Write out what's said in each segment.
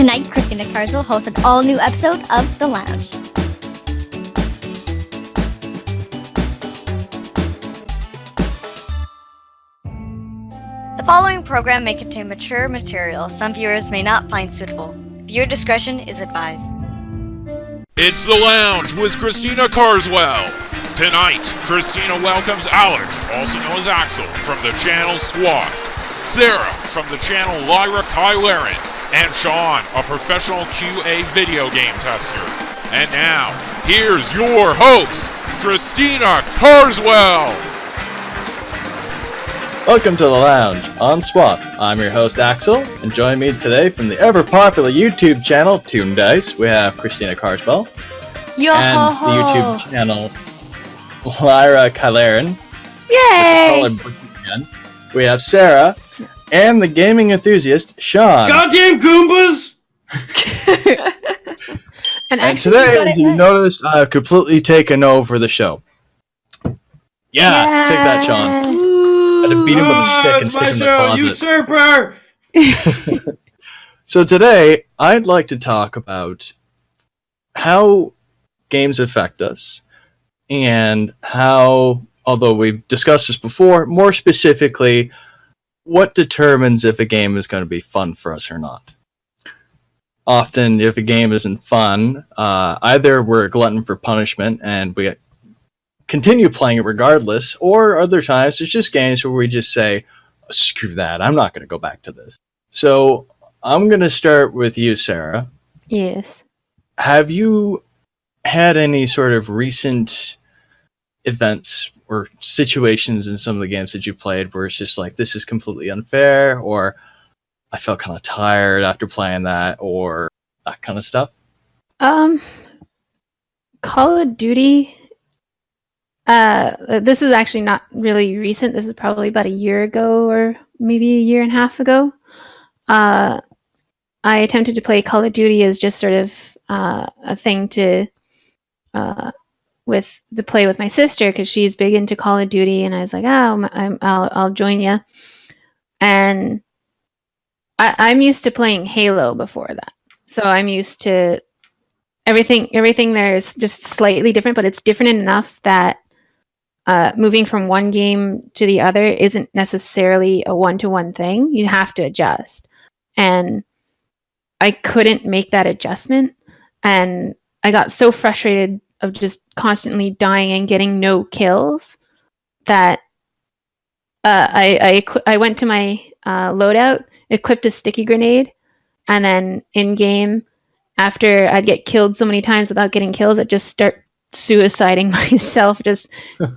Tonight, Christina Carswell hosts an all-new episode of The Lounge. The following program may contain mature material some viewers may not find suitable. Viewer discretion is advised. It's The Lounge with Christina Carswell. Tonight, Christina welcomes Alex, also known as Axel, from the channel Swathed, Sarah from the channel Lyra Kylerin, and Sean, a professional QA video game tester. And now, here's your host, Christina Carswell. Welcome to The Lounge on Swap. I'm your host Axel, and joining me today from the ever-popular YouTube channel TOONDISE, we have Christina Carswell. Yo and ho the ho. YouTube channel Lyra Kylerin. Yay! We have Sarah, and the gaming enthusiast Sean. Goddamn Goombas! And today, as you noticed, I've completely taken over the show. Yeah, take that, Sean. I had to beat him with a stick and stick him in the closet. Usurper! So today, I'd like to talk about how games affect us, and how, although we've discussed this before, more specifically, what determines if a game is going to be fun for us or not. Often, if a game isn't fun, either we're a glutton for punishment and we continue playing it regardless, or other times there's just games where we just say, screw that, I'm not going to go back to this. So, I'm going to start with you, Sarah. Yes. Have you had any sort of recent events or situations in some of the games that you played where it's just like, this is completely unfair, or I felt kind of tired after playing that, or that kind of stuff? Call of Duty. This is actually not really recent. This is probably about a year ago, or maybe a year and a half ago. I attempted to play Call of Duty as just sort of a thing to play with my sister, because she's big into Call of Duty, and I was like, I'll join you. And I'm used to playing Halo before that, so I'm used to everything there is just slightly different, but it's different enough that moving from one game to the other isn't necessarily a one-to-one thing. You have to adjust, and I couldn't make that adjustment, and I got so frustrated of just constantly dying and getting no kills that I went to my loadout, equipped a sticky grenade, and then in game, after I'd get killed so many times without getting kills, I'd just start suiciding myself. Just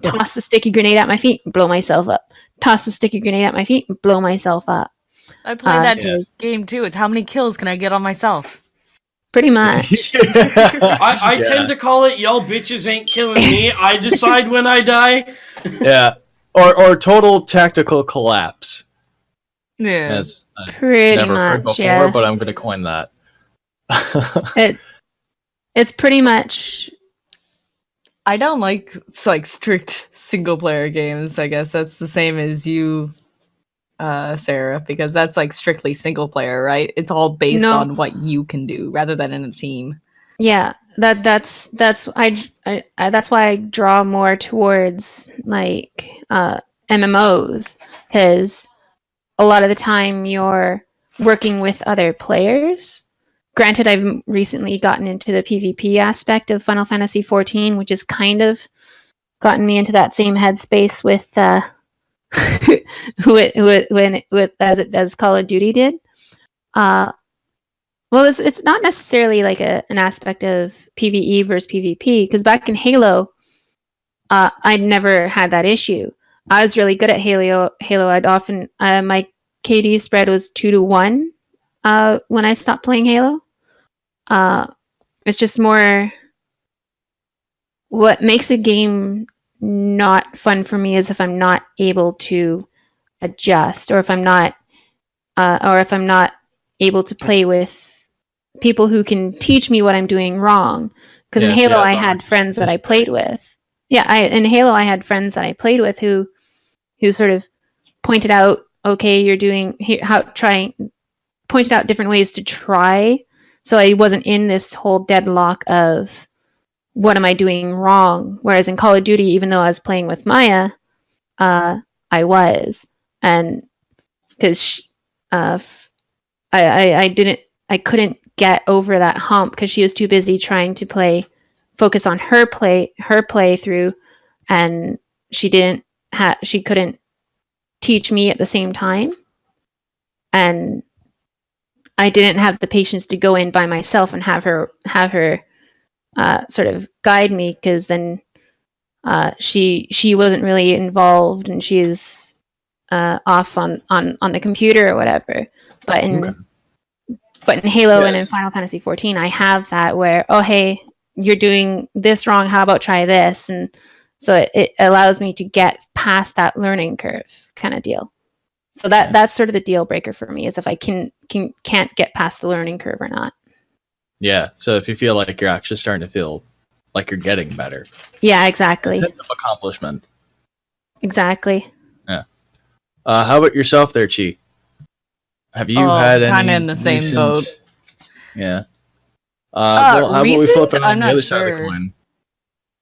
toss the sticky grenade at my feet and blow myself up. Toss the sticky grenade at my feet and blow myself up. I play that game too. It's how many kills can I get on myself? Pretty much. I tend to call it y'all bitches ain't killing me. I decide when I die. Yeah. Or total tactical collapse. Yeah. Yes, Pretty never heard much, before, yeah. but I'm going to coin that. It's pretty much. I don't like strict single player games. I guess that's the same as you, Sarah, because that's like strictly single player, right? It's all based on what you can do rather than in a team. Yeah, that's why I draw more towards like MMOs, because a lot of the time you're working with other players. Granted, I've recently gotten into the PvP aspect of Final Fantasy XIV, which has kind of gotten me into that same headspace with as Call of Duty did. Well, it's not necessarily like an aspect of PvE versus PvP, because back in Halo, I'd never had that issue. I was really good at Halo. I'd often my KD spread was 2-1 when I stopped playing Halo. It's just more what makes a game not fun for me is if I'm not able to adjust, or if I'm not able to play with people who can teach me what I'm doing wrong. Because in Halo, I had friends that I played with. Yeah, in Halo, I had friends that I played with who sort of pointed out, okay, you're doing pointed out different ways to try So I wasn't in this whole deadlock of what am I doing wrong? Whereas in Call of Duty, even though I was playing with Maya, I was. And because I couldn't get over that hump because she was too busy trying to focus on her playthrough, and she couldn't teach me at the same time, and I didn't have the patience to go in by myself and have her sort of guide me, because then she wasn't really involved, and she was off on the computer or whatever. But in Halo and in Final Fantasy 14, I have that where, oh hey, you're doing this wrong, how about try this? And so it allows me to get past that learning curve kind of deal. So that's sort of the deal breaker for me, is if I can't get past the learning curve or not. Yeah, so if you feel like you're actually starting to feel like you're getting better. Yeah, exactly. Sense of accomplishment. Exactly. Yeah. How about yourself there, Chi? Have you had any kind of in the same boat? Yeah. Well, how about we flip it on the other side of the coin?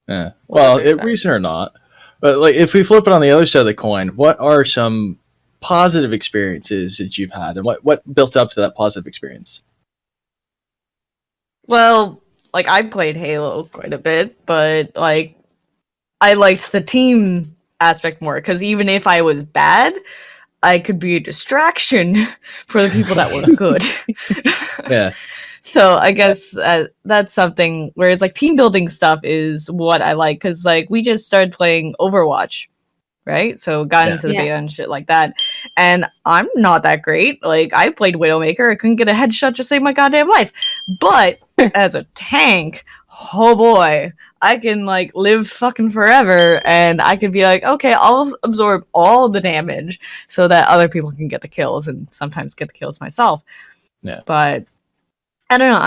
Yeah. Well, recent or not, but like if we flip it on the other side of the coin, what are some positive experiences that you've had, and what built up to that positive experience? Well, like I played Halo quite a bit, but like I liked the team aspect more, because even if I was bad, I could be a distraction for the people that were good. Yeah. So I guess that's something where it's like team building stuff is what I like, because like we just started playing Overwatch, right? So got into the beta and shit like that, and I'm not that great. Like I played Widowmaker, I couldn't get a headshot to save my goddamn life, but as a tank, oh boy, I can like live fucking forever, and I can be like, okay, I'll absorb all the damage so that other people can get the kills, and sometimes get the kills myself. Yeah. But I don't know,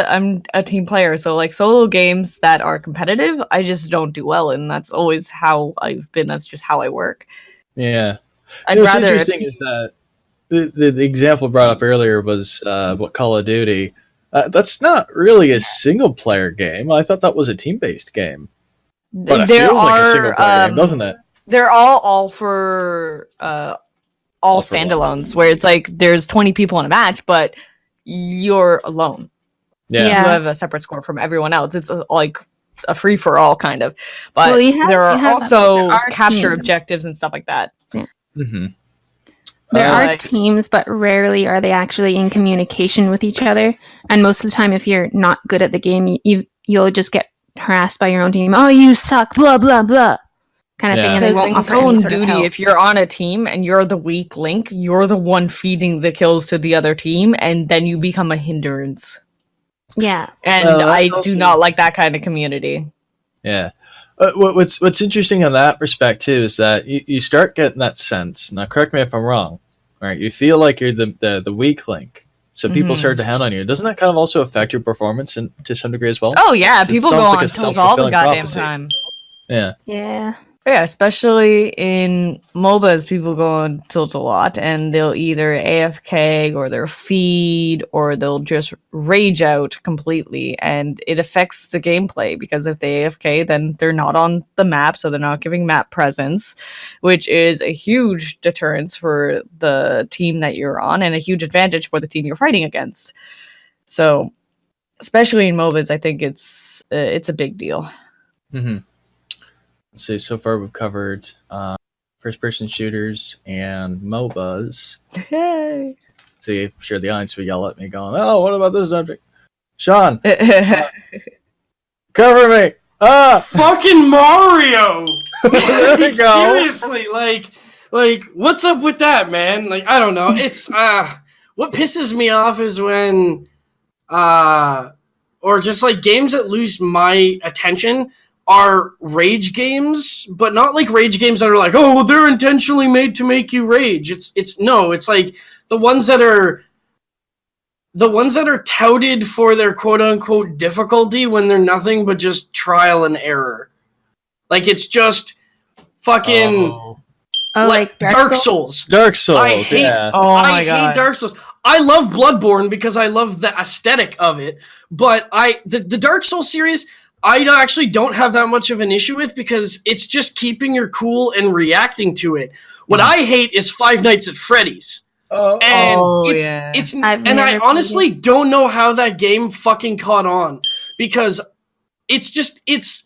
I'm a team player, so like solo games that are competitive, I just don't do well in. That's always how I've been. That's just how I work. Yeah. I'd rather what's interesting is that the example brought up earlier was what Call of Duty. That's not really a single player game. I thought that was a team based game. But it feels like a single player game, doesn't it? They're all for all standalones, where it's like there's 20 people in a match, but you're alone. Yeah. You have a separate score from everyone else. It's like a free for all kind of. But there are also capture objectives and stuff like that. Yeah. Mm-hmm. There are teams, but rarely are they actually in communication with each other. And most of the time, if you're not good at the game, you'll just get harassed by your own team. Oh, you suck, blah, blah, blah, kind of thing. And they won't offer any sort of help. If you're on a team and you're the weak link, you're the one feeding the kills to the other team, and then you become a hindrance. Yeah. And I do not like that kind of community. Yeah. What's interesting in that respect too is that you start getting that sense. Now, correct me if I'm wrong. Right, you feel like you're the weak link, so people start to hand on you. Doesn't that kind of also affect your performance to some degree as well? Oh yeah, people go on tilt all the goddamn time. Yeah. Yeah. Yeah, especially in MOBAs, people go on tilt a lot, and they'll either AFK or they'll feed or they'll just rage out completely, and it affects the gameplay, because if they AFK, then they're not on the map, so they're not giving map presence, which is a huge deterrence for the team that you're on and a huge advantage for the team you're fighting against. So, especially in MOBAs, I think it's a big deal. Mm-hmm. Let's see, so far we've covered first-person shooters and MOBAs. Hey. See, I'm sure the audience will yell at me going, oh, what about this subject? Sean! Cover me! Ah! Fucking Mario! There we go. Seriously, like, what's up with that, man? Like, I don't know. It's, what pisses me off is when, or just like games that lose my attention are rage games, but not like rage games that are like, oh, well, they're intentionally made to make you rage. It's like the ones that are touted for their quote unquote difficulty when they're nothing but just trial and error. Like it's just fucking Oh, like Dark Souls. Dark Souls, I hate, yeah. Oh my I god. hate Dark Souls. I love Bloodborne because I love the aesthetic of it, but the Dark Souls series, I actually don't have that much of an issue with because it's just keeping your cool and reacting to it. What I hate is Five Nights at Freddy's. And I honestly don't know how that game fucking caught on because it's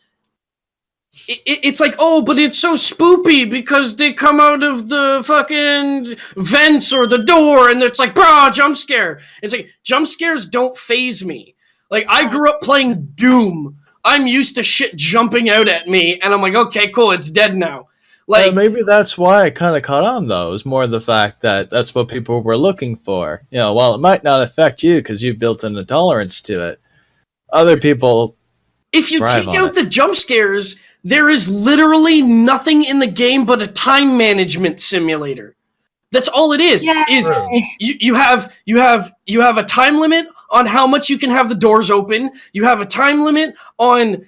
like, oh, but it's so spoopy because they come out of the fucking vents or the door and it's like, brah, jump scare. It's like, jump scares don't faze me. Like, I grew up playing Doom. I'm used to shit jumping out at me and I'm like, okay, cool, it's dead now. Like, maybe that's why it kind of caught on, though. It was more the fact that that's what people were looking for. You know, while it might not affect you because you built in a tolerance to it, other people. If you take out the jump scares, there is literally nothing in the game but a time management simulator. That's all it is. Yay. Is you have a time limit on how much you can have the doors open. You have a time limit on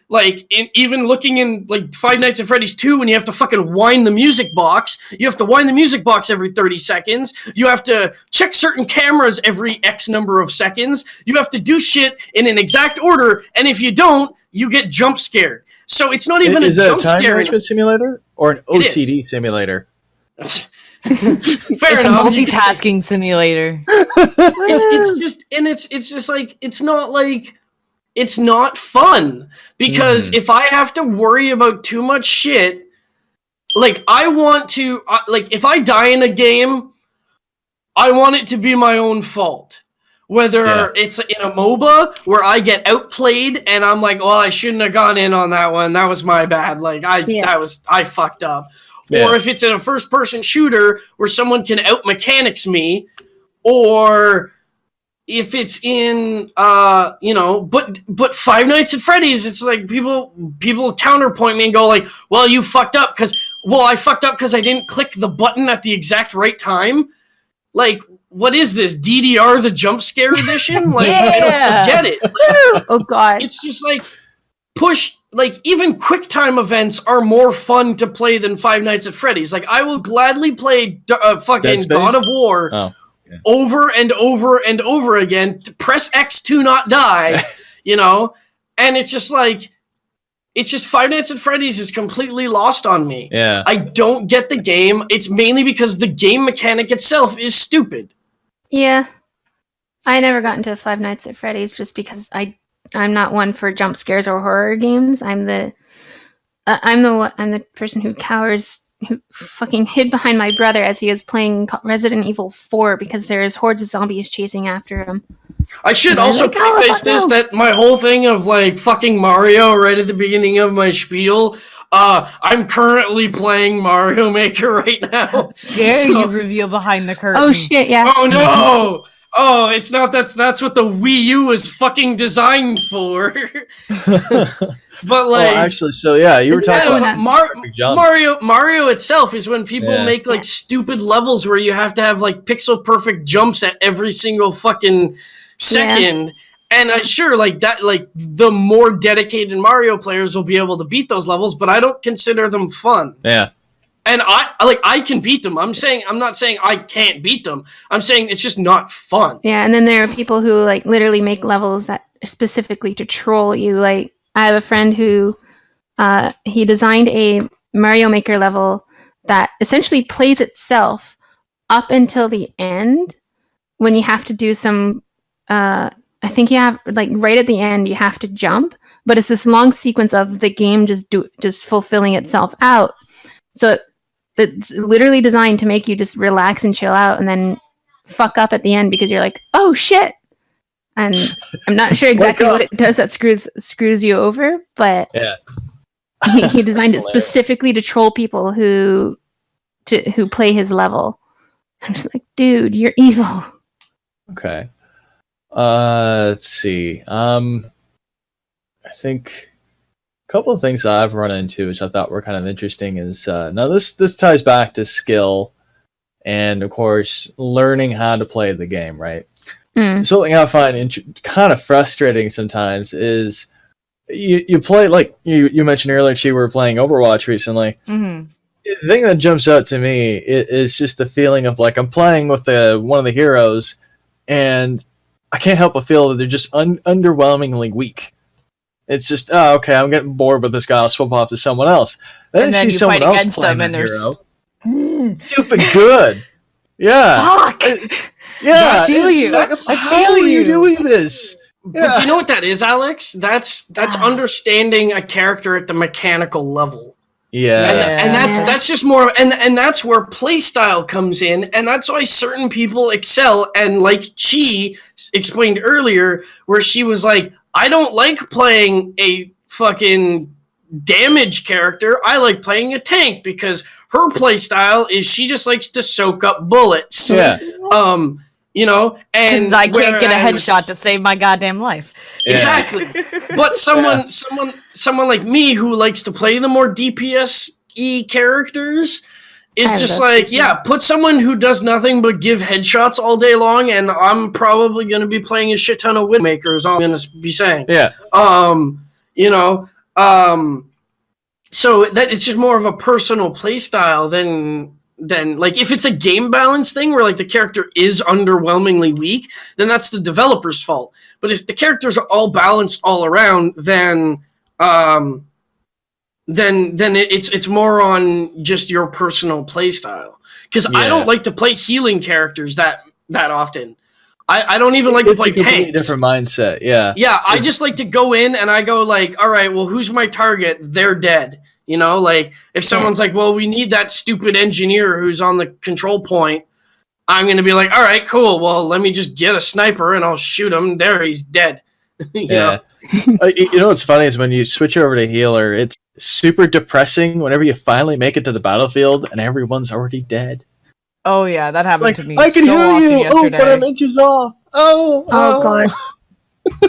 even looking in like Five Nights at Freddy's 2 when you have to fucking wind the music box. You have to wind the music box every 30 seconds. You have to check certain cameras every X number of seconds. You have to do shit in an exact order, and if you don't, you get jump scared. So it's not even a jump scare. Is it a time management simulator or an OCD simulator? Fair enough. It's a multitasking simulator. It's just like, it's not fun because if I have to worry about too much shit, like I want to, if I die in a game, I want it to be my own fault. Whether it's in a MOBA where I get outplayed and I'm like, well, I shouldn't have gone in on that one. That was my bad. Like I fucked up. Yeah. Or if it's in a first-person shooter where someone can out-mechanics me, or if it's in, but Five Nights at Freddy's, it's like people counterpoint me and go like, well, you fucked up I fucked up because I didn't click the button at the exact right time. Like, what is this, DDR the jump scare edition? Like, I don't get it. Like, oh god, it's just like even QuickTime events are more fun to play than Five Nights at Freddy's. Like, I will gladly play fucking God of War over and over and over again. To press X to not die, and it's just Five Nights at Freddy's is completely lost on me. Yeah. I don't get the game. It's mainly because the game mechanic itself is stupid. Yeah. I never got into Five Nights at Freddy's just because I'm not one for jump scares or horror games. I'm the person who cowers, who fucking hid behind my brother as he was playing Resident Evil 4 because there's hordes of zombies chasing after him. I should also preface this that my whole thing of like fucking Mario right at the beginning of my spiel, I'm currently playing Mario Maker right now. Dare you reveal behind the curtain? Oh shit, yeah. Oh no! Oh, it's not. That's what the Wii U is fucking designed for. But like, actually, so yeah, you were talking about Mario itself is when people make like stupid levels where you have to have like pixel perfect jumps at every single fucking second. And I'm sure like that, like the more dedicated Mario players will be able to beat those levels, but I don't consider them fun. Yeah. And I can beat them. I'm not saying I can't beat them. I'm saying it's just not fun. Yeah, and then there are people who like literally make levels that are specifically to troll you. Like I have a friend who he designed a Mario Maker level that essentially plays itself up until the end when you have to do some I think you have like right at the end you have to jump, but it's this long sequence of the game just fulfilling itself out. So it's literally designed to make you just relax and chill out and then fuck up at the end because you're like, oh shit. And I'm not sure exactly what it does that screws you over, but he designed it specifically to troll people who play his level. I'm just like, dude, you're evil. Okay. Let's see. I think a couple of things I've run into, which I thought were kind of interesting, is now this ties back to skill, and of course learning how to play the game. Right. Something I find kind of frustrating sometimes is you play like you mentioned earlier. You were playing Overwatch recently. Mm-hmm. The thing that jumps out to me is just the feeling of like I'm playing with one of the heroes, and I can't help but feel that they're just underwhelmingly weak. It's just, oh, okay, I'm getting bored with this guy. I'll swap off to someone else. And then I see you someone fight else against playing them, and that they're hero. Stupid good. Yeah. fuck. Yeah. I feel you. Like, I how feel are you you. doing this? But do you know what that is, Alex? That's understanding a character at the mechanical level. Yeah. And that's just more, and that's where playstyle comes in, and that's why certain people excel. And like she explained earlier, where she was like, I don't like playing a fucking damage character. I like playing a tank because her playstyle is she just likes to soak up bullets. Yeah. You know, and Because I can't get a headshot to save my goddamn life. Yeah. Exactly. But someone like me who likes to play the more DPS-y characters is I just love like, DPS. yeah, put someone who does nothing but give headshots all day long, and I'm probably going to be playing a shit ton of Widowmaker, is all I'm going to be saying. Yeah. You know, so that it's just more of a personal play style than like if it's a game balance thing where like the character is underwhelmingly weak, then that's the developer's fault. But if the characters are all balanced all around, then it's more on just your personal play style. Because I don't like to play healing characters that often. I don't even like to play tanks. It's a completely tanks. different mindset. Yeah. Yeah, I just like to go in and I go like, all right, well, who's my target? They're dead. You know, like if someone's like, well, we need that stupid engineer who's on the control point, I'm going to be like, all right, cool. Well, let me just get a sniper and I'll shoot him. There, he's dead. you know? You know what's funny is when you switch over to healer, it's super depressing whenever you finally make it to the battlefield and everyone's already dead. Oh yeah, that happened Like, to me I can so heal often you. yesterday. Oh, but I'm inches off. Oh God.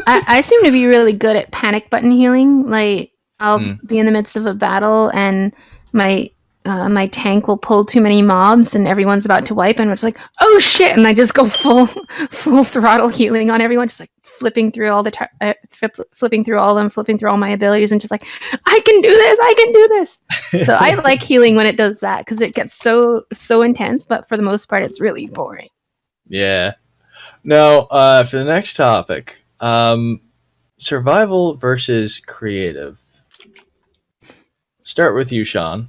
I seem to be really good at panic button healing. Like I'll be in the midst of a battle and my tank will pull too many mobs and everyone's about to wipe and it's like, oh shit, and I just go full throttle healing on everyone, just like flipping through all flipping through all of them, flipping through all my abilities and just like, I can do this. So I like healing when it does that because it gets so intense, but for the most part it's really boring. Yeah. Now, for the next topic, survival versus creative. Start with you, Sean.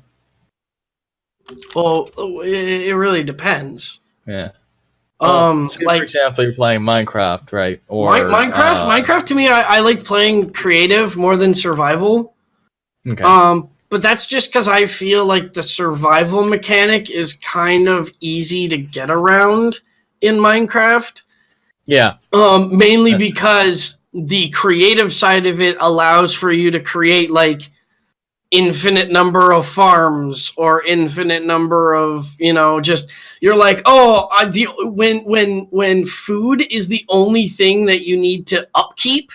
Well, it really depends. Yeah. Say, Like for example, you're playing Minecraft, right? Or Minecraft to me, I like playing creative more than survival. Okay. But that's just because I feel like the survival mechanic is kind of easy to get around in Minecraft. Yeah. Mainly because the creative side of it allows for you to create like infinite number of farms or infinite number of, you know, just you're like, oh, when food is the only thing that you need to upkeep,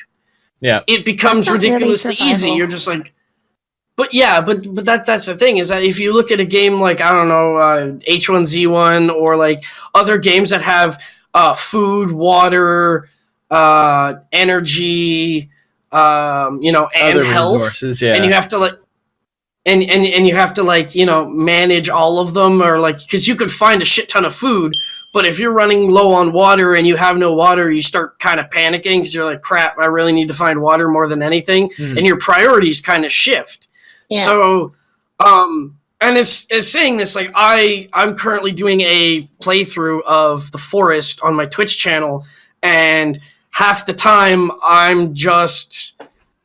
it becomes ridiculously easy. You're just like, but that's the thing is that if you look at a game like, I don't know, H1Z1 or like other games that have food, water, energy, you know, and other health, resources, and you have to like, and you have to like, you know, manage all of them, or like, because you could find a shit ton of food, but if you're running low on water and you have no water, you start kind of panicking because you're like, crap, I really need to find water more than anything, and your priorities kind of shift. Yeah. So, and as saying this, like I'm currently doing a playthrough of The Forest on my Twitch channel, and half the time I'm just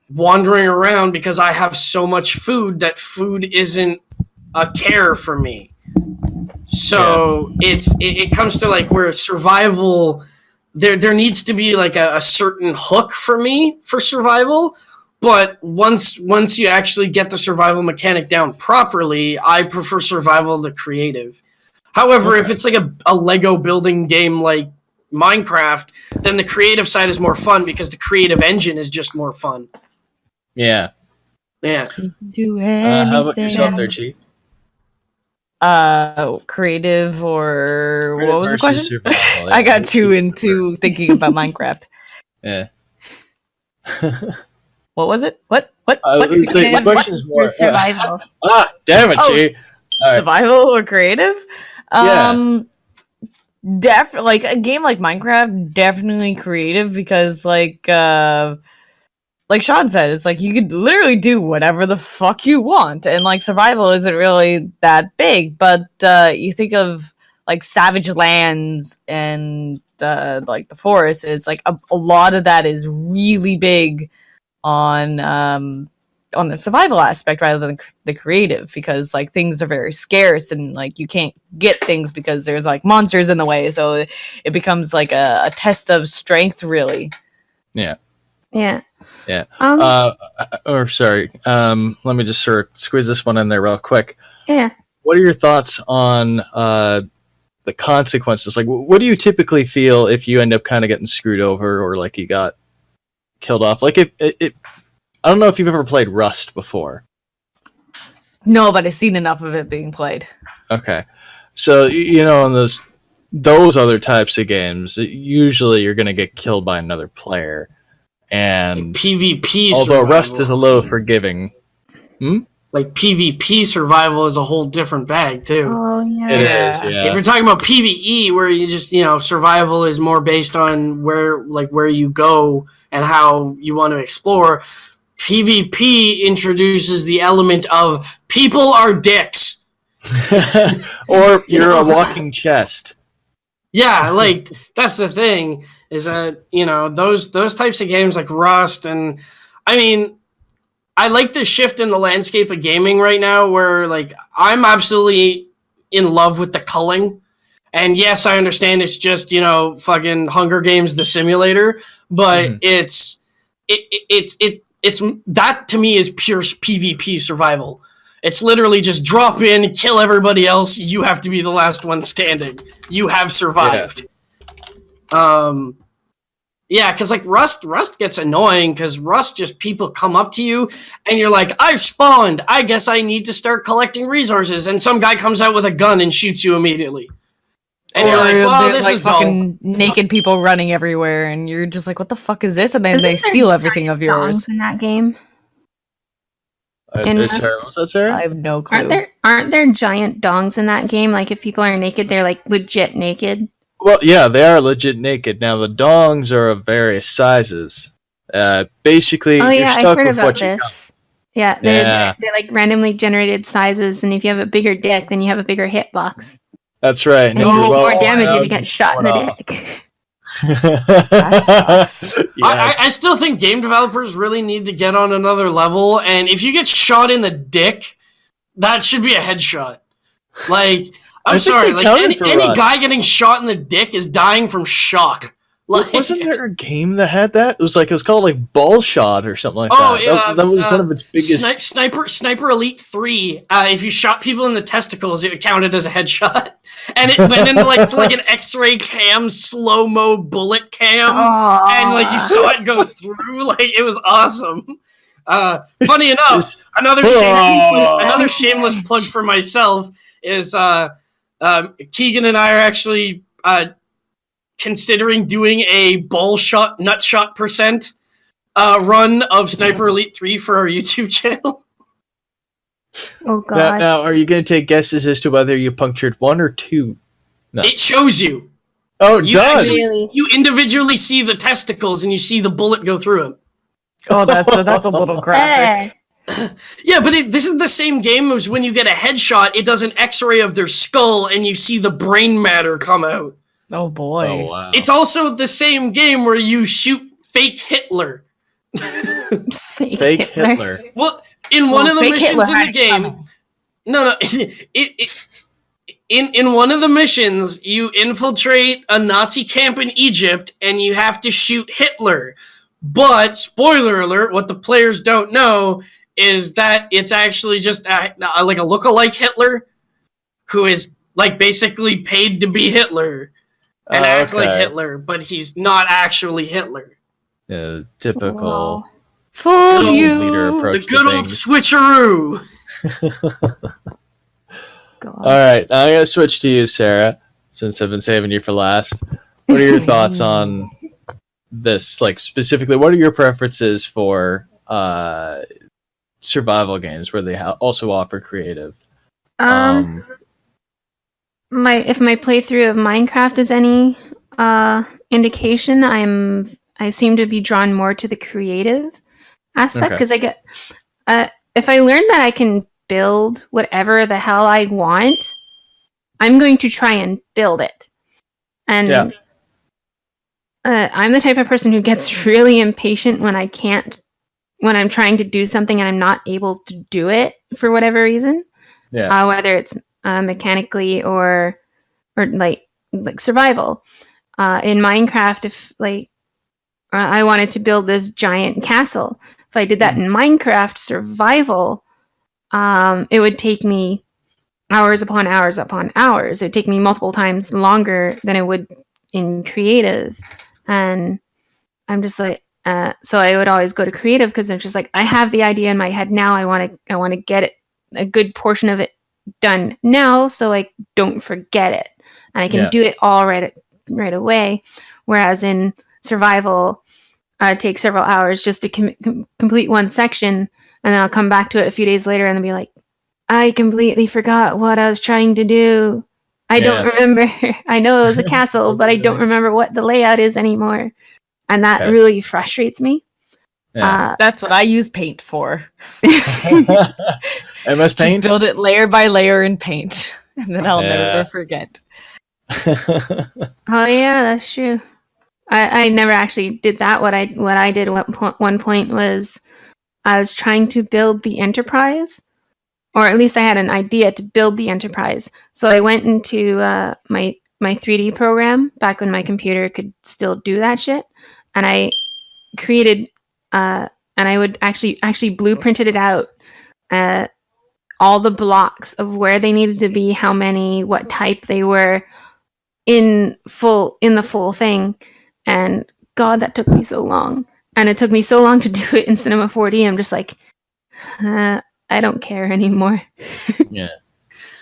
wandering around because I have so much food that food isn't a care for me. So it comes to like where survival, there needs to be like a certain hook for me for survival. But once you actually get the survival mechanic down properly, I prefer survival to creative. However, if it's like a Lego building game like Minecraft, then the creative side is more fun because the creative engine is just more fun. Yeah. Do anything. How about yourself there, Chief? Creative or Creative what was the question? Survival, I got too into thinking about Minecraft. Yeah. What was it? What? The question is more survival. damn it, Oh, Chief. All right. survival or creative? Yeah. Like a game like Minecraft, definitely creative because like Sean said, it's like you could literally do whatever the fuck you want, and like survival isn't really that big. But you think of like Savage Lands and like the forest, it's like a lot of that is really big on the survival aspect rather than the creative, because like things are very scarce and like you can't get things because there's like monsters in the way, so it becomes like a test of strength, really. Yeah. Yeah. Yeah. Sorry. Let me just sort of squeeze this one in there real quick. Yeah. What are your thoughts on the consequences? Like, what do you typically feel if you end up kind of getting screwed over or like you got killed off? Like, if I don't know if you've ever played Rust before. No, but I've seen enough of it being played. Okay. So, you know, in those other types of games, usually you're going to get killed by another player. And PvP although survival. Rust is a little forgiving. Like PvP survival is a whole different bag too. Oh yeah. It is, yeah. If you're talking about PvE, where you just survival is more based on where you go and how you want to explore. PvP introduces the element of people are dicks. Or you're a walking chest. Yeah, like that's the thing is that those types of games like Rust, and I mean, I like the shift in the landscape of gaming right now where like I'm absolutely in love with the culling. And yes, I understand it's just, fucking Hunger Games the simulator, but it's that to me is pure PvP survival. It's literally just drop in, kill everybody else, you have to be the last one standing. You have survived. Yeah, because like Rust gets annoying because Rust just people come up to you and you're like, I've spawned. I guess I need to start collecting resources. And some guy comes out with a gun and shoots you immediately. And you're like, well, this like is dull. fucking naked people running everywhere, and you're just like, what the fuck is this? And then Isn't they there steal everything giant of yours. dongs in that game? Sarah, was that Sarah? I have no clue. Aren't there giant dongs in that game? Like if people are naked, they're like legit naked. Well, yeah, they are legit naked. Now, the dongs are of various sizes. Basically, Oh you're yeah, I stuck heard with about what you this. got. Yeah, Yeah. they're like randomly generated sizes, and if you have a bigger dick, then you have a bigger hitbox. That's right. And you take more damage if you get shot in the dick. That sucks. I still think game developers really need to get on another level, and if you get shot in the dick, that should be a headshot. Like, I'm sorry, like any guy getting shot in the dick is dying from shock. Like, wasn't there a game that had that? It was called like Ball Shot or something like that. Oh yeah, that was one of its biggest. Sniper Elite 3. If you shot people in the testicles, it counted as a headshot, and it went into like an X-ray cam, slow mo bullet cam, and like you saw it go through. Like it was awesome. Funny enough, another shameless plug for myself is Keegan and I are actually considering doing a nut shot percent run of Sniper Elite 3 for our YouTube channel. Oh god. Now, are you going to take guesses as to whether you punctured 1 or 2? No. It shows you. Oh, it does? You individually see the testicles and you see the bullet go through them. Oh, that's a little graphic. Yeah, but this is the same game as when you get a headshot, it does an x-ray of their skull and you see the brain matter come out. Oh boy. Oh, wow. It's also the same game where you shoot fake Hitler. Fake Hitler. Well, in one of the missions in the game... No. In one of the missions, you infiltrate a Nazi camp in Egypt and you have to shoot Hitler. But, spoiler alert, what the players don't know is that it's actually just like a lookalike Hitler who is like basically paid to be Hitler and act like Hitler, but he's not actually Hitler. Yeah, typical Fool you. leader approach. The good old switcheroo. All right, now I'm going to switch to you, Sarah, since I've been saving you for last. What are your thoughts on this? Like, specifically, what are your preferences for survival games where they also offer creative? If my playthrough of Minecraft is any indication, I seem to be drawn more to the creative aspect because I get if I learn that I can build whatever the hell I want, I'm going to try and build it. And I'm the type of person who gets really impatient when I'm trying to do something and I'm not able to do it for whatever reason. Yeah. Whether it's mechanically or like survival. In Minecraft, if I wanted to build this giant castle, if I did that in Minecraft survival, it would take me hours upon hours upon hours. It would take me multiple times longer than it would in creative. And I'm just like, so I would always go to creative because it's just like, I have the idea in my head now. I want to get it, a good portion of it done now so I don't forget it. And I can do it all right away. Whereas in survival, it takes several hours just to complete one section. And then I'll come back to it a few days later and be like, I completely forgot what I was trying to do. I don't remember. I know it was a castle, but I don't remember what the layout is anymore. And that really frustrates me. Yeah. That's what I use Paint for. MS Paint? Just build it layer by layer in Paint. And then I'll never forget. Oh yeah, that's true. I never actually did that. What I did at one point was I was trying to build the Enterprise, or at least I had an idea to build the Enterprise. So I went into my 3D program back when my computer could still do that shit, and I created and I would actually blueprinted it out, all the blocks of where they needed to be, how many, what type they were in the full thing. And God, that took me so long. And it took me so long to do it in Cinema 4D. I'm just like, I don't care anymore. Yeah.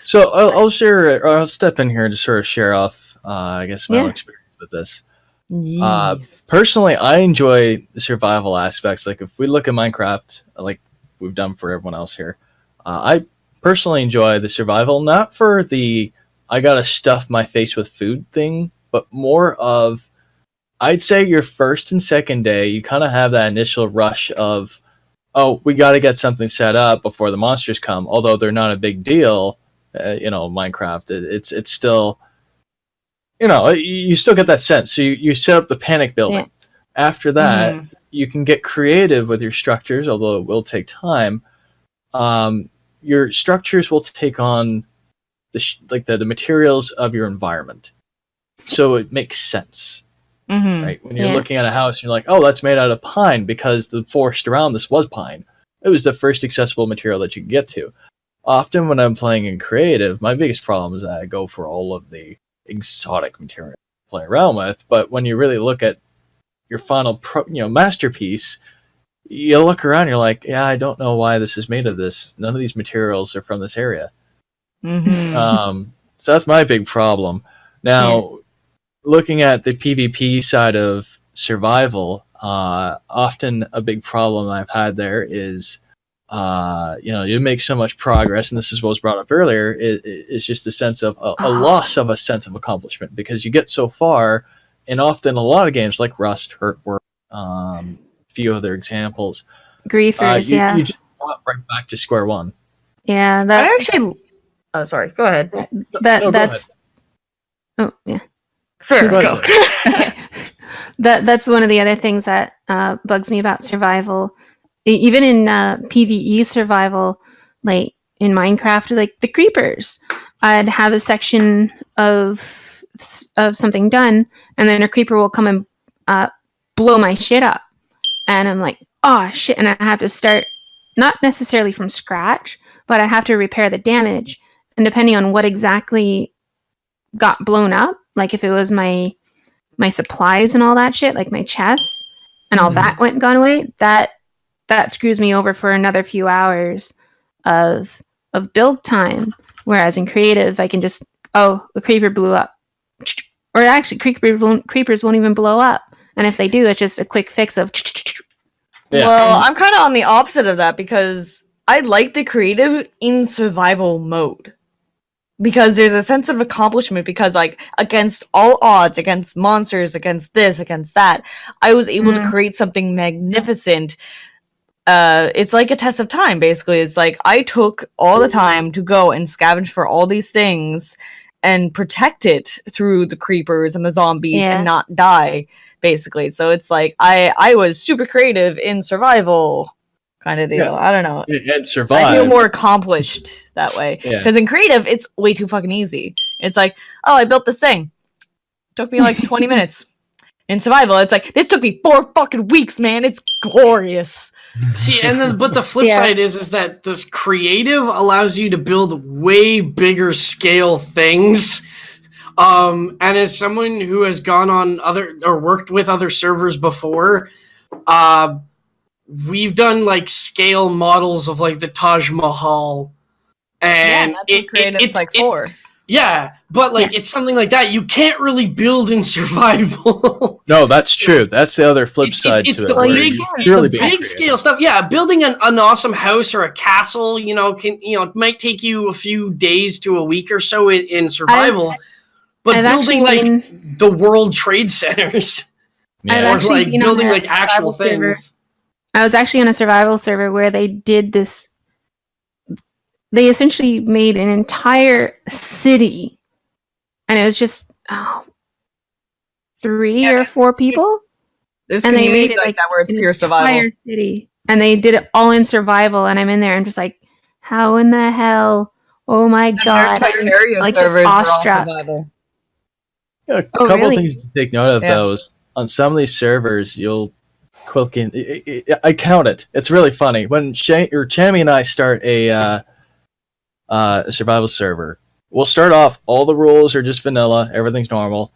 So I'll step in here to sort of share off, I guess, my own experience with this. Yes. Personally, I enjoy the survival aspects. Like if we look at Minecraft, like we've done for everyone else here, I personally enjoy the survival, not for the I gotta stuff my face with food thing, but more of, I'd say your first and second day, you kind of have that initial rush of, oh, we got to get something set up before the monsters come. Although they're not a big deal, Minecraft, it's still, you still get that sense. So you set up the panic building. Yeah. After that, you can get creative with your structures, although it will take time. Your structures will take on the materials of your environment, so it makes sense. Right? When you're looking at a house, you're like, oh, that's made out of pine because the forest around this was pine. It was the first accessible material that you could get to. Often when I'm playing in creative, my biggest problem is that I go for all of the exotic material to play around with. But when you really look at your final masterpiece, you look around, you're like, yeah, I don't know why this is made of this. None of these materials are from this area. So that's my big problem. Now, looking at the PvP side of survival, often a big problem I've had there is, you make so much progress, and this is what was brought up earlier, is just a sense of a loss of a sense of accomplishment, because you get so far, and often a lot of games like Rust, Hurtwork, a few other examples, Griefers, you just drop right back to square one. Yeah, I actually. Oh, sorry. Go ahead. That's. Oh yeah. Sure. Go. Okay. That's one of the other things that bugs me about survival. Even in PvE survival, like in Minecraft, like the creepers, I'd have a section of something done, and then a creeper will come and blow my shit up, and I'm like, oh shit, and I have to start, not necessarily from scratch, but I have to repair the damage, and depending on what exactly got blown up, like if it was my supplies and all that shit, like my chests and all that went and gone away, that screws me over for another few hours of build time. Whereas in creative, I can just, the creeper blew up, or actually creepers won't even blow up, and if they do, it's just a quick fix of. Yeah. Well, I'm kind of on the opposite of that, because I like the creative in survival mode. because there's a sense of accomplishment, because like against all odds, against monsters, against this, against that, I was able to create something magnificent. It's like a test of time, basically. It's like I took all the time to go and scavenge for all these things and protect it through the creepers and the zombies and not die, basically. So it's like I was super creative in survival kind of deal. Yeah. I don't know. And survive. I feel more accomplished that way. Because in creative, it's way too fucking easy. It's like, oh, I built this thing. Took me like 20 minutes. In survival, it's like, this took me 4 fucking weeks, man. It's glorious. See, and then, but the flip side is that this creative allows you to build way bigger scale things. And as someone who has gone on other or worked with other servers before, we've done like scale models of like the Taj Mahal, and that's what creative's like for. Yeah, but like it's something like that you can't really build in survival. No, that's true. That's the other flip side it's to it. the big scale stuff. Yeah, building an awesome house or a castle, it might take you a few days to a week or so in survival. But building like the World Trade Centers, or like building like actual things. I was actually on a survival server where they did this. They essentially made an entire city, and it was just 3 or 4 people. There's and they made it like that where it's pure survival. Entire city, and they did it all in survival. And I'm in there, and just like, how in the hell? Oh my god! Like just awestruck. Yeah, a couple things to take note of those. On some of these servers, you'll click in. I count it. It's really funny when Chammy and I start a survival server. We'll start off, all the rules are just vanilla, everything's normal.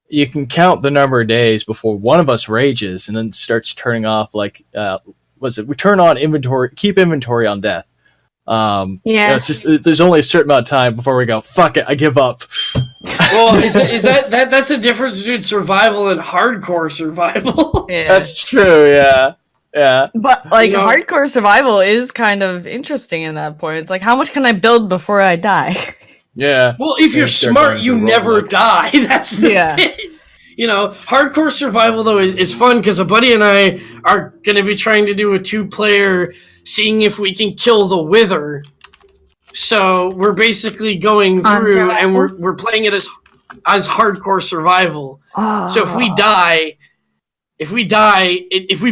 You can count the number of days before one of us rages and then starts turning off like we turn on inventory, keep inventory on death. It's just there's only a certain amount of time before we go, fuck it, I give up. Well, is that's the difference between survival and hardcore survival. That's true, yeah. But like hardcore survival is kind of interesting in that point. It's like, how much can I build before I die? Yeah. Well, if you're smart, you never die. That's the thing. Hardcore survival though is fun because a buddy and I are going to be trying to do a 2-player, seeing if we can kill the Wither. So we're basically going through and we're playing it as hardcore survival. Oh. So if we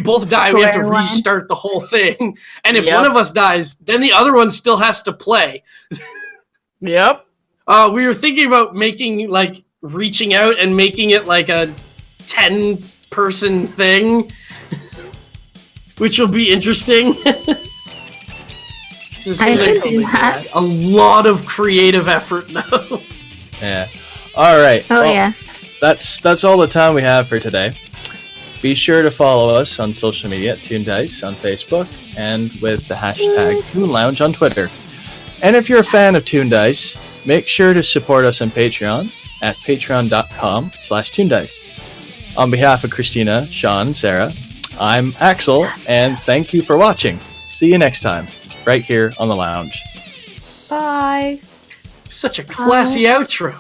both die, we have to restart the whole thing. And if one of us dies, then the other one still has to play. Yep. We were thinking about reaching out and making it like a 10-person thing, which will be interesting. A lot of creative effort, though. Yeah. All right. That's all the time we have for today. Be sure to follow us on social media at TOONDISE on Facebook and with the hashtag ToonLounge on Twitter. And if you're a fan of TOONDISE, make sure to support us on Patreon at patreon.com/ToonDice. On behalf of Christina, Sean, and Sarah, I'm Axel, and thank you for watching. See you next time, right here on the lounge. Bye. Such a classy outro.